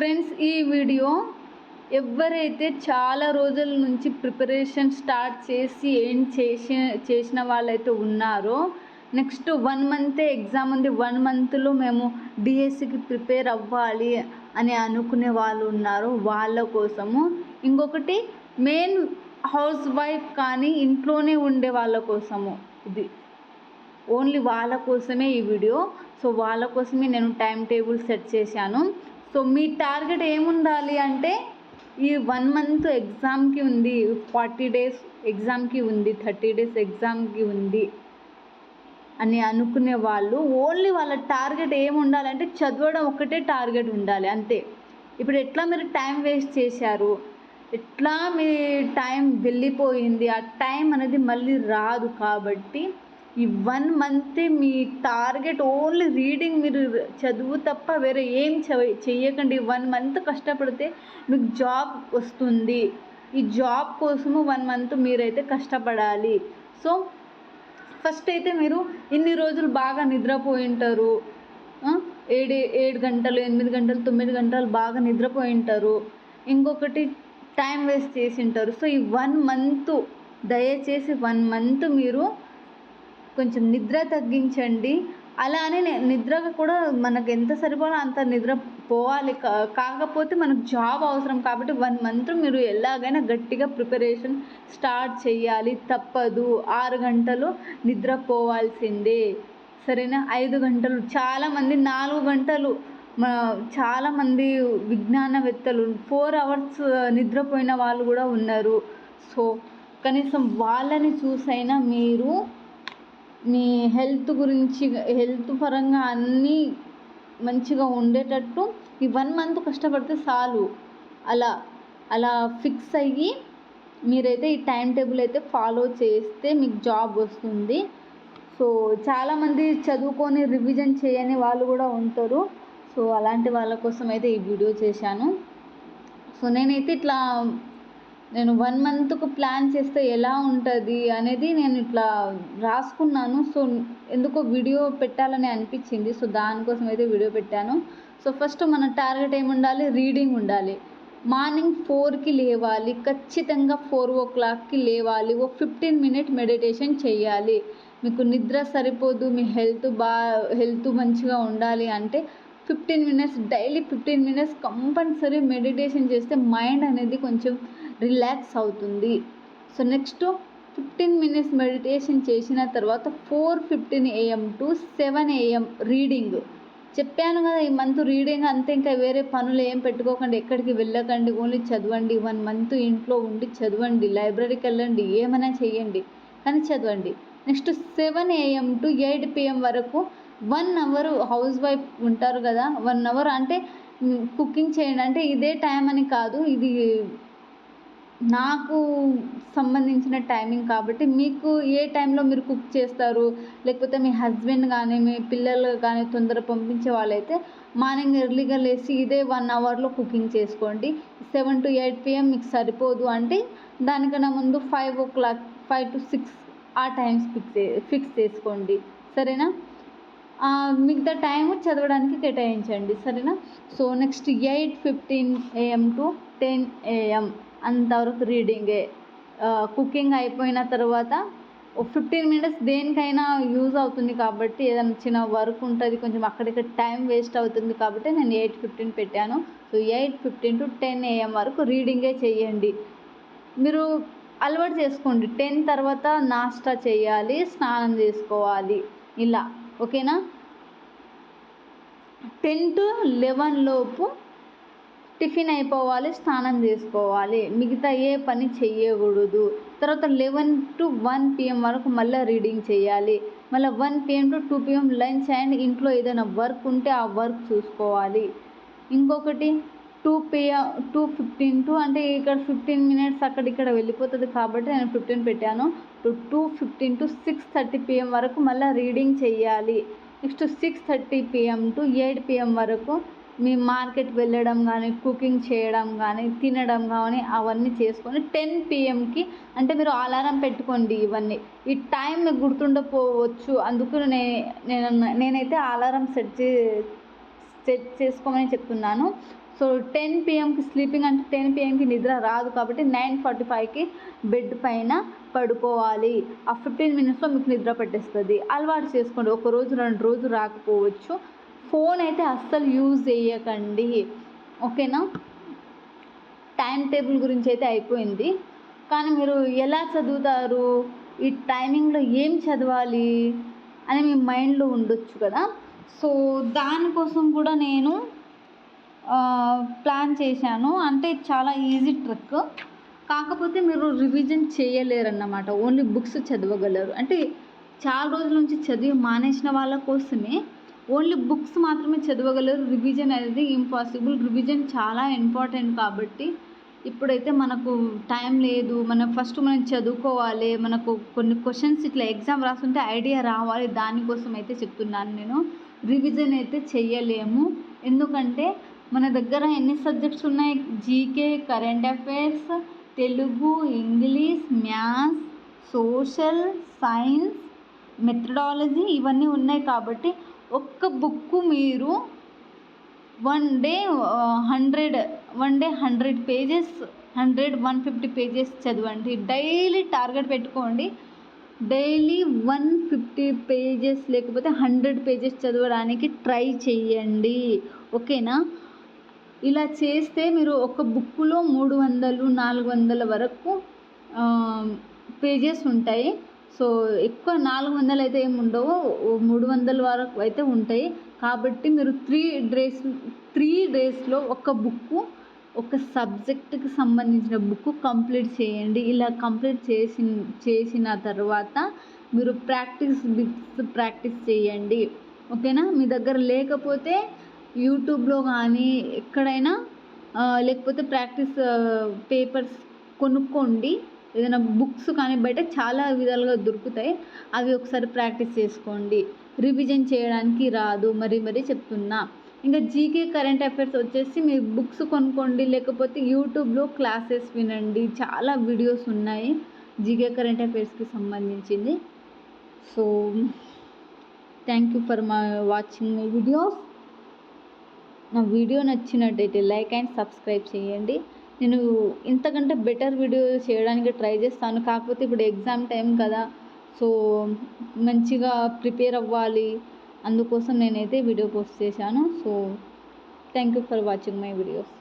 Friends, ఈ video ఎవరైతే చాలా రోజుల నుంచి ప్రిపరేషన్ స్టార్ట్ చేసి చేసిన వాళ్ళైతే ఉన్నారో, నెక్స్ట్ 1 మంతే ఎగ్జామ్ ఉంది, 1 మంత్లో మేము డిఎస్సికి ప్రిపేర్ అవ్వాలి అని అనుకునే వాళ్ళు ఉన్నారు, వాళ్ళ కోసము. ఇంకొకటి మెయిన్ హౌస్ వైఫ్ కానీ ఇంట్లోనే ఉండే వాళ్ళ కోసము, ఇది ఓన్లీ వాళ్ళ కోసమే ఈ వీడియో. సో వాళ్ళ కోసమే నేను టైం టేబుల్ సెట్ చేశాను. సో మీ టార్గెట్ ఏముండాలి అంటే, ఈ 1 మంత్ ఎగ్జామ్కి ఉంది, 40 డేస్ ఎగ్జామ్కి ఉంది, 30 డేస్ ఎగ్జామ్కి ఉంది అని అనుకునే వాళ్ళు ఓన్లీ వాళ్ళ టార్గెట్ ఏముండాలంటే చదవడం ఒకటే టార్గెట్ ఉండాలి, అంతే. ఇప్పుడు ఎట్లా మీరు టైం వేస్ట్ చేశారు, ఎట్లా మీ టైం వెళ్ళిపోయింది, ఆ టైం అనేది మళ్ళీ రాదు. కాబట్టి ఈ 1 మంతే మీ టార్గెట్, ఓన్లీ రీడింగ్. మీరు చదువు తప్ప వేరే ఏం చెయ్యకండి. 1 మంత్ కష్టపడితే మీకు జాబ్ వస్తుంది. ఈ జాబ్ కోసము 1 మంత్ మీరైతే కష్టపడాలి. సో ఫస్ట్ అయితే మీరు ఇన్ని రోజులు బాగా నిద్రపోయి ఉంటారు, 7 గంటలు 8 గంటలు 9 గంటలు బాగా నిద్రపోయి ఉంటారు. ఇంకొకటి టైం వేస్ట్ చేసి ఉంటారు. సో ఈ 1 మంత్ దయచేసి 1 మంత్ మీరు కొంచెం నిద్ర తగ్గించండి. అలానే నిద్రగా కూడా మనకు ఎంత సరిపోలో అంత నిద్ర పోవాలి. కాకపోతే మనకు జాబ్ అవసరం కాబట్టి 1 మంత్ మీరు ఎలాగైనా గట్టిగా ప్రిపరేషన్ స్టార్ట్ చేయాలి, తప్పదు. 6 గంటలు నిద్ర పోవాల్సిందే, సరేనా? 5 గంటలు, చాలామంది 4 గంటలు, చాలామంది విజ్ఞానవేత్తలు 4 అవర్స్ నిద్రపోయిన వాళ్ళు కూడా ఉన్నారు. సో కనీసం వాళ్ళని చూసైనా మీరు మీ హెల్త్ గురించి, హెల్త్ పరంగా అన్నీ మంచిగా ఉండేటట్టు ఈ 1 మంత్ కష్టపడితే చాలు. అలా ఫిక్స్ అయ్యి మీరైతే ఈ టైం టేబుల్ అయితే ఫాలో చేస్తే మీకు జాబ్ వస్తుంది. సో చాలామంది చదువుకొని రివిజన్ చేయని వాళ్ళు కూడా ఉంటారు. సో అలాంటి వాళ్ళ కోసం అయితే ఈ వీడియో చేశాను. సో నేనైతే నేను 1 మంత్కు ప్లాన్ చేస్తే ఎలా ఉంటుంది అనేది నేను ఇట్లా రాసుకున్నాను. సో ఎందుకో వీడియో పెట్టాలని అనిపించింది. సో దానికోసం అయితే వీడియో పెట్టాను. సో ఫస్ట్ మన టార్గెట్ ఏముండాలి, రీడింగ్ ఉండాలి. మార్నింగ్ 4కి లేవాలి, ఖచ్చితంగా 4 o'clockకి లేవాలి. 15 minute మెడిటేషన్ చేయాలి. మీకు నిద్ర సరిపోదు, మీ హెల్త్ మంచిగా ఉండాలి అంటే 15 minutes, daily 15 minutes compulsory meditation చేస్తే మైండ్ అనేది కొంచెం రిలాక్స్ అవుతుంది. సో నెక్స్ట్ 15 minutes మెడిటేషన్ చేసిన తర్వాత 4:15 AM to 7 AM రీడింగ్. చెప్పాను కదా, ఈ మంత్ రీడింగ్ అంతే. ఇంకా వేరే పనులు ఏం పెట్టుకోకండి, ఎక్కడికి వెళ్ళకండి, ఓన్లీ చదవండి. 1 మంత్ ఇంట్లో ఉండి చదవండి, లైబ్రరీకి వెళ్ళండి, ఏమైనా చేయండి కానీ చదవండి. నెక్స్ట్ 7 AM to 8 PM వరకు 1 hour హౌస్ వైఫ్ ఉంటారు కదా, 1 hour అంటే కుకింగ్ చేయండి. అంటే ఇదే టైం అని కాదు, ఇది నాకు సంబంధించిన టైమింగ్ కాబట్టి మీకు ఏ టైంలో మీరు కుక్ చేస్తారు, లేకపోతే మీ హస్బెండ్ కానీ మీ పిల్లలు కానీ తొందర పంపించే వాళ్ళైతే మార్నింగ్ ఎర్లీగా లేచి ఇదే 1 hourలో కుకింగ్ చేసుకోండి. 7 to 8 PM మీకు సరిపోదు అంటే దానికన్నా ముందు 5 o'clock 5 to 6 ఆ టైమ్స్ ఫిక్స్ చేసుకోండి, సరేనా? మిగతా టైం చదవడానికి కేటాయించండి, సరేనా? So next 8:15 AM to 10 AM అంతవరకు రీడింగే. కుకింగ్ అయిపోయిన తర్వాత 15 minutes దేనికైనా యూజ్ అవుతుంది కాబట్టి, ఏదైనా చిన్న వర్క్ ఉంటుంది, కొంచెం అక్కడిక్కడ టైం వేస్ట్ అవుతుంది కాబట్టి నేను 8:15 పెట్టాను. సో 8:15 to 10 AM వరకు రీడింగే చేయండి. మీరు అలవాటు చేసుకోండి, 10 తర్వాత నాస్టా చేయాలి, స్నానం చేసుకోవాలి, ఇలా, ఓకేనా? 10 to 11 లోపు టిఫిన్ అయిపోవాలి, స్నానం చేసుకోవాలి, మిగతా ఏ పని చెయ్యకూడదు. తర్వాత 11 to 1 PM వరకు మళ్ళీ రీడింగ్ చేయాలి. మళ్ళీ 1 PM to 2 PM lunch and ఇంట్లో ఏదైనా వర్క్ ఉంటే ఆ వర్క్ చూసుకోవాలి. ఇంకొకటి 2:15 to, అంటే ఇక్కడ 15 minutes అక్కడిక్కడ వెళ్ళిపోతుంది కాబట్టి నేను 15 పెట్టాను. 2:15 to 6:30 PM వరకు మళ్ళీ రీడింగ్ చేయాలి. నెక్స్ట్ 6:30 PM to 8 PM వరకు మీ మార్కెట్ వెళ్ళడం కానీ, కుకింగ్ చేయడం కానీ, తినడం కానీ అవన్నీ చేసుకొని 10 PMకి, అంటే మీరు అలారం పెట్టుకోండి. ఇవన్నీ ఈ టైం మీకు గుర్తుండకపోవచ్చు, అందుకు నేనైతే అలారం సెట్ చేసుకోమని చెప్తున్నాను. సో 10 PM స్లీపింగ్ అంటే 10 PM నిద్ర రాదు కాబట్టి 9:45 బెడ్ పైన పడుకోవాలి. ఆ 15 మినిట్స్లో మీకు నిద్ర పట్టేస్తుంది. అలవాటు చేసుకోండి. ఒక రోజు 2 రోజులు రాకపోవచ్చు. ఫోన్ అయితే అస్సలు యూజ్ చేయకండి, ఓకేనా. టైం టేబుల్ గురించి అయితే అయిపోయింది, కానీ మీరు ఎలా చదువుతారు, ఈ టైమింగ్లో ఏం చదవాలి అని మీ మైండ్లో ఉండొచ్చు కదా. సో దానికోసం కూడా నేను ప్లాన్ చేశాను. అంటే చాలా ఈజీ ట్రిక్, కాకపోతే మీరు రివిజన్ చేయలేరన్నమాట. ఓన్లీ బుక్స్ చదవగలరు. అంటే చాలా రోజుల నుంచి చదివి మానేసిన వాళ్ళ కోసమే ఓన్లీ బుక్స్ మాత్రమే చదవగలరు. రివిజన్ అనేది ఇంపాసిబుల్. రివిజన్ చాలా ఇంపార్టెంట్ కాబట్టి ఇప్పుడైతే మనకు టైం లేదు. మనం చదువుకోవాలి. మనకు కొన్ని క్వశ్చన్స్ ఇట్లా ఎగ్జామ్ రాస్తుంటే ఐడియా రావాలి. దానికోసం అయితే చెప్తున్నాను నేను. రివిజన్ అయితే చెయ్యలేము, ఎందుకంటే మన దగ్గర ఎన్ని సబ్జెక్ట్స్ ఉన్నాయి? GK, current affairs, Telugu, English, maths, social, science, methodology ఇవన్నీ ఉన్నాయి కాబట్టి ఒక్క బుక్ మీరు వన్ డే 100 పేజెస్, 150 పేజెస్ చదవండి. డైలీ టార్గెట్ పెట్టుకోండి. డైలీ 150 పేజెస్ లేకపోతే 100 పేజెస్ చదవడానికి ట్రై చేయండి, ఓకేనా. ఇలా చేస్తే మీరు ఒక బుక్లో 300-400 వరకు పేజెస్ ఉంటాయి. సో ఎక్కువ 400 అయితే ఏమి ఉండవు, 300 వరకు అయితే ఉంటాయి. కాబట్టి మీరు 3 డేస్లో ఒక బుక్, ఒక సబ్జెక్టుకి సంబంధించిన బుక్ కంప్లీట్ చేయండి. ఇలా కంప్లీట్ చేసిన తర్వాత మీరు ప్రాక్టీస్ చేయండి, ఓకేనా. మీ దగ్గర లేకపోతే యూట్యూబ్లో కానీ ఎక్కడైనా లేకపోతే ప్రాక్టీస్ పేపర్స్ కొనుక్కోండి. ఏదైనా బుక్స్ కానీ బయట చాలా విధాలుగా దొరుకుతాయి, అవి ఒకసారి ప్రాక్టీస్ చేసుకోండి. రివిజన్ చేయడానికి రాదు మరీ చెప్తున్నా. ఇంకా జీకే, కరెంట్ అఫైర్స్ వచ్చేసి మీరు బుక్స్ కొనుక్కోండి, లేకపోతే యూట్యూబ్లో క్లాసెస్ వినండి. చాలా వీడియోస్ ఉన్నాయి జీకే, కరెంట్ అఫైర్స్కి సంబంధించింది. So thank you for watching my videos. నా వీడియో నచ్చినట్టయితే లైక్ అండ్ సబ్స్క్రైబ్ చేయండి. నేను ఇంతకంటే బెటర్ వీడియో చేయడానికి ట్రై చేస్తాను, కాకపోతే ఇప్పుడు ఎగ్జామ్ టైం కదా. సో మంచిగా ప్రిపేర్ అవ్వాలి, అందుకోసం నేనైతే వీడియో పోస్ట్ చేశాను. So thank you for watching my videos.